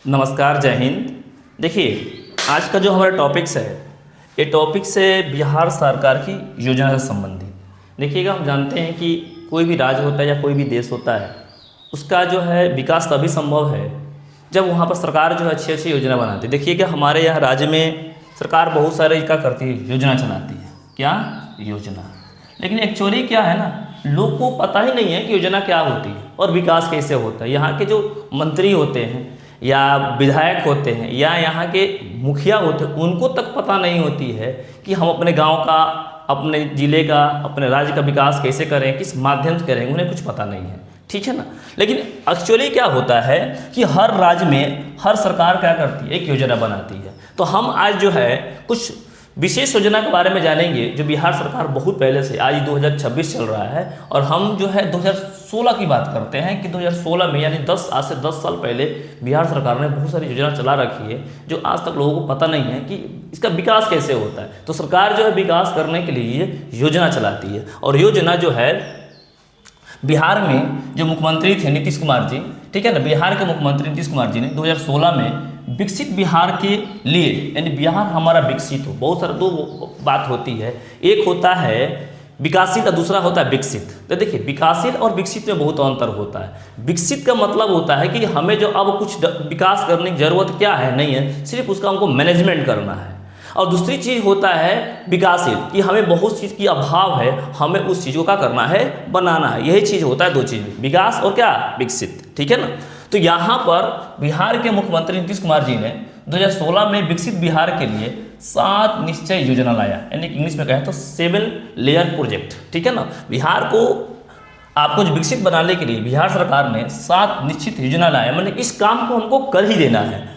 नमस्कार, जय हिंद। देखिए, आज का जो हमारा टॉपिक्स है, ये टॉपिक्स है बिहार सरकार की योजना से संबंधित। देखिएगा, हम जानते हैं कि कोई भी राज्य होता है या कोई भी देश होता है, उसका जो है विकास तभी संभव है जब वहाँ पर सरकार जो है अच्छी अच्छी योजना बनाती है। देखिएगा, हमारे यहाँ राज्य में सरकार बहुत सारे क्या करती है, योजना चलाती है। क्या योजना? लेकिन एक्चुअली क्या है ना, लोग को पता ही नहीं है कि योजना क्या होती है और विकास कैसे होता है। यहाँ के जो मंत्री होते हैं या विधायक होते हैं या यहाँ के मुखिया होते हैं, उनको तक पता नहीं होती है कि हम अपने गांव का, अपने ज़िले का, अपने राज्य का विकास कैसे करें, किस माध्यम से करें, उन्हें कुछ पता नहीं है। ठीक है ना। लेकिन एक्चुअली क्या होता है कि हर राज्य में हर सरकार क्या करती है, एक योजना बनाती है। तो हम आज जो है कुछ विशेष योजना के बारे में जानेंगे जो बिहार सरकार बहुत पहले से, आज 2026 चल रहा है और हम जो है 2016 की बात करते हैं कि 2016 में, यानी आज से 10 साल पहले बिहार सरकार ने बहुत सारी योजना चला रखी है जो आज तक लोगों को पता नहीं है कि इसका विकास कैसे होता है। तो सरकार जो है विकास करने के लिए योजना चलाती है और योजना जो है बिहार में जो मुख्यमंत्री थे नीतीश कुमार जी, ठीक है ना, बिहार के मुख्यमंत्री नीतीश कुमार जी ने 2016 में विकसित बिहार के लिए, यानी बिहार हमारा विकसित हो, बहुत सारा दो बात होती है, एक होता है विकासित और दूसरा होता है विकसित। तो देखिए, विकासित और विकसित में बहुत अंतर होता है। विकसित का मतलब होता है कि हमें जो अब कुछ विकास करने की जरूरत क्या है, नहीं है, सिर्फ उसका हमको मैनेजमेंट करना है। और दूसरी चीज़ होता है विकासशील, कि हमें बहुत चीज़ की अभाव है, हमें उस चीज़ को क्या करना है, बनाना है। यही चीज़ होता है, दो चीज़, विकास और क्या, विकसित। ठीक है ना। तो यहाँ पर बिहार के मुख्यमंत्री नीतीश कुमार जी ने 2016 में विकसित बिहार के लिए 7 निश्चय योजना लाया, यानी इंग्लिश में कहें तो 7 लेयर प्रोजेक्ट। ठीक है ना। बिहार को आपको जो विकसित बनाने के लिए बिहार सरकार ने 7 निश्चित योजना लाया, मतलब इस काम को हमको कर ही देना है।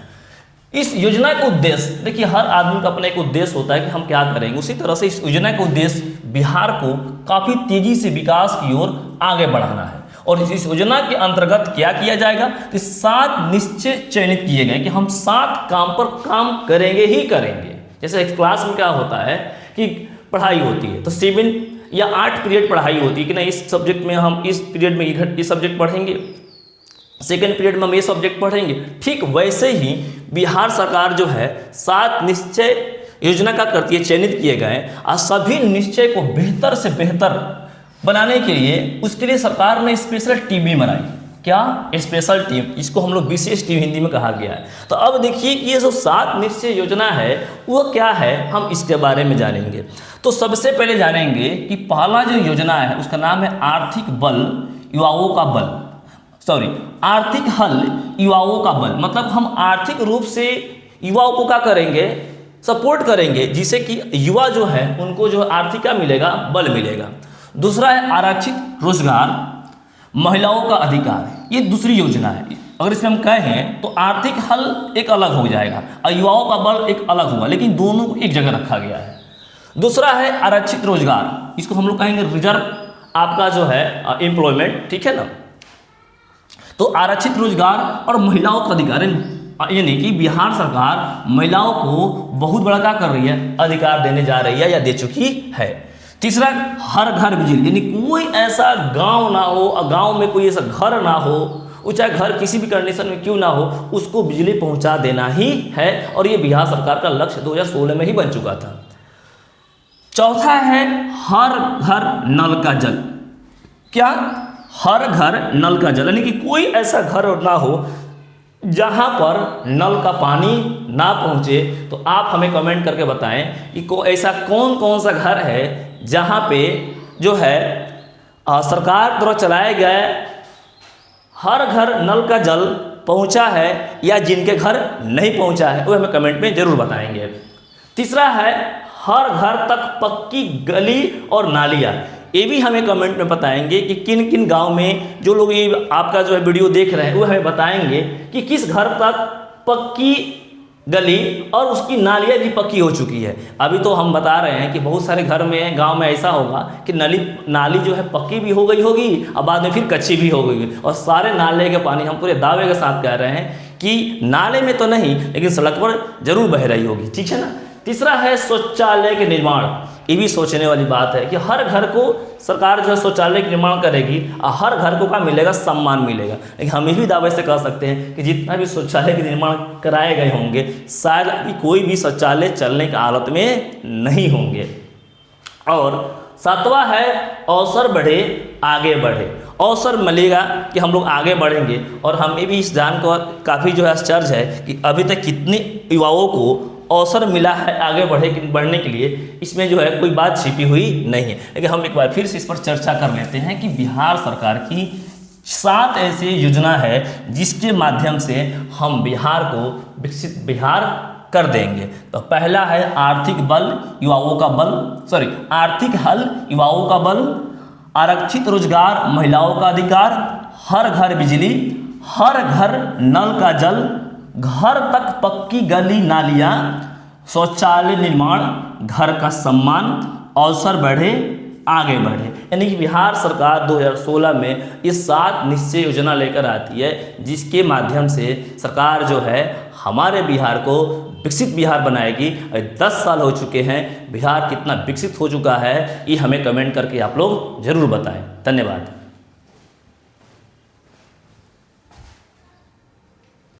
इस योजना का उद्देश्य, देखिए, हर आदमी का अपना एक उद्देश्य होता है कि हम क्या करेंगे। उसी तरह से इस योजना का उद्देश्य बिहार को काफ़ी तेजी से विकास की ओर आगे बढ़ाना है। और इस योजना के अंतर्गत क्या किया जाएगा, तो 7 निश्चय चयनित किए गए कि हम 7 काम पर काम करेंगे ही करेंगे। जैसे एक क्लास में क्या होता है कि पढ़ाई होती है, तो 7 या 8 पीरियड पढ़ाई होती है कि नहीं, इस सब्जेक्ट में हम इस पीरियड में ये सब्जेक्ट पढ़ेंगे, सेकेंड पीरियड में हम ये सब्जेक्ट पढ़ेंगे। ठीक वैसे ही बिहार सरकार जो है 7 निश्चय योजना का करती है, चयनित किए गए, और सभी निश्चय को बेहतर से बेहतर बनाने के लिए, उसके लिए सरकार ने स्पेशल टीम भी बनाई। क्या? स्पेशल टीम, इसको हम लोग विशेष टीम हिंदी में कहा गया है। तो अब देखिए कि ये जो 7 निश्चय योजना है वो क्या है, हम इसके बारे में जानेंगे। तो सबसे पहले जानेंगे कि पहला जो योजना है उसका नाम है आर्थिक बल युवाओं का बल, आर्थिक हल युवाओं का बल। मतलब हम आर्थिक रूप से युवाओं को क्या करेंगे, सपोर्ट करेंगे, जिससे कि युवा जो है उनको जो आर्थिक क्या मिलेगा, बल मिलेगा। दूसरा है आरक्षित रोजगार, महिलाओं का अधिकार, ये दूसरी योजना है। अगर इसमें हम कहें तो आर्थिक हल एक अलग हो जाएगा और युवाओं का बल एक अलग होगा, लेकिन दोनों को एक जगह रखा गया है। दूसरा है आरक्षित रोजगार, इसको हम लोग कहेंगे रिजर्व आपका जो है एम्प्लॉयमेंट। ठीक है ना। तो आरक्षित रोजगार और महिलाओं का अधिकार, यानी कि बिहार सरकार महिलाओं को बहुत बड़ा क्या कर रही है, अधिकार देने जा रही है या दे चुकी है। तीसरा, हर घर बिजली, यानी कोई ऐसा गांव ना हो, गांव में कोई ऐसा घर ना हो, वो चाहे घर किसी भी कंडीशन में क्यों ना हो, उसको बिजली पहुंचा देना ही है। और ये बिहार सरकार का लक्ष्य 2016 में ही बन चुका था। चौथा है हर घर नल का जल। क्या? हर घर नल का जल, यानी कि कोई ऐसा घर ना हो जहां पर नल का पानी ना पहुंचे। तो आप हमें कमेंट करके बताएं कि ऐसा कौन कौन सा घर है जहां पे जो है सरकार द्वारा चलाए गए हर घर नल का जल पहुंचा है, या जिनके घर नहीं पहुंचा है वो हमें कमेंट में जरूर बताएंगे। तीसरा है हर घर तक पक्की गली और नालियाँ, ये भी हमें कमेंट में बताएंगे कि किन किन गांव में जो लोग ये आपका जो है वीडियो देख रहे हैं वो हमें बताएंगे कि किस घर तक पक्की गली और उसकी नालियाँ भी पक्की हो चुकी है। अभी तो हम बता रहे हैं कि बहुत सारे घर में, गांव में ऐसा होगा कि नाली जो है पक्की भी हो गई होगी और बाद में फिर कच्ची भी हो गई, और सारे नाले के पानी, हम पूरे दावे के साथ कह रहे हैं कि नाले में तो नहीं लेकिन सड़क पर जरूर बह रही होगी। ठीक है ना। तीसरा है शौचालय के निर्माण, ये भी सोचने वाली बात है कि हर घर को सरकार जो है शौचालय का निर्माण करेगी और हर घर को क्या मिलेगा, सम्मान मिलेगा। लेकिन हम ये भी दावे से कह सकते हैं कि जितना भी शौचालय के निर्माण कराए गए होंगे शायद अभी कोई भी शौचालय चलने की हालत में नहीं होंगे। और सातवां है अवसर बढ़े आगे बढ़े। अवसर मिलेगा कि हम लोग आगे बढ़ेंगे। और हमें भी इस जान को काफ़ी जो है आश्चर्य है कि अभी तक कितने युवाओं को अवसर मिला है आगे बढ़ने के लिए, इसमें जो है कोई बात छिपी हुई नहीं है। लेकिन हम एक बार फिर से इस पर चर्चा कर लेते हैं कि बिहार सरकार की 7 ऐसी योजना है जिसके माध्यम से हम बिहार को विकसित बिहार कर देंगे। तो पहला है आर्थिक हल युवाओं का बल, आरक्षित रोजगार महिलाओं का अधिकार, हर घर बिजली, हर घर नल का जल, घर तक पक्की गली नालियाँ, शौचालय निर्माण, घर का सम्मान, अवसर बढ़े आगे बढ़े। यानी कि बिहार सरकार 2016 में ये 7 निश्चय योजना लेकर आती है जिसके माध्यम से सरकार जो है हमारे बिहार को विकसित बिहार बनाएगी। 10 साल हो चुके हैं, बिहार कितना विकसित हो चुका है ये हमें कमेंट करके आप लोग जरूर बताएं। धन्यवाद।